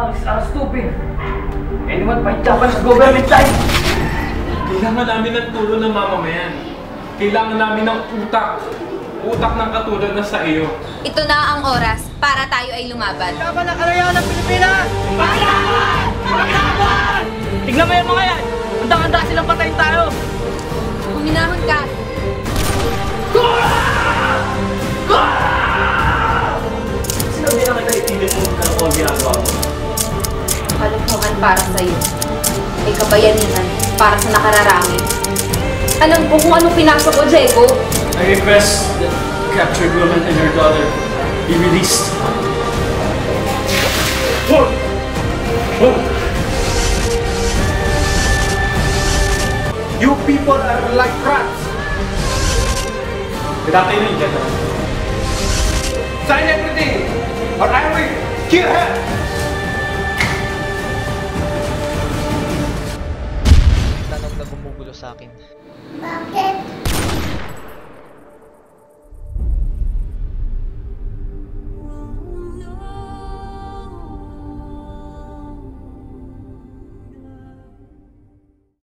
economics are stupid. Anyone fight Japanese government side? Kailangan namin ng tulong ng mamamayan. Kailangan namin ng utak. Utak ng katulad na sa iyo. Ito na ang oras para tayo ay lumaban. Laban ang karayaan ng Pilipinas! Paglaban! Paglaban! Tignan mo yung mga yan! Handang-handa silang patayin tayo! Huminahon ka. Sinabi na kita itigil mo ng mga ginagawa mo. Kalungkuhan para sa'yo. May kabayanihan para sa nakararami. Alam ko kung anong pinasok ko, Diego. I request that the captured woman and her daughter be released. Hold! Hold! You people are like rats! Itatay na yung gentleman. Sign everything or I will kill her! Tanong na gumugulo sa akin. Bakit?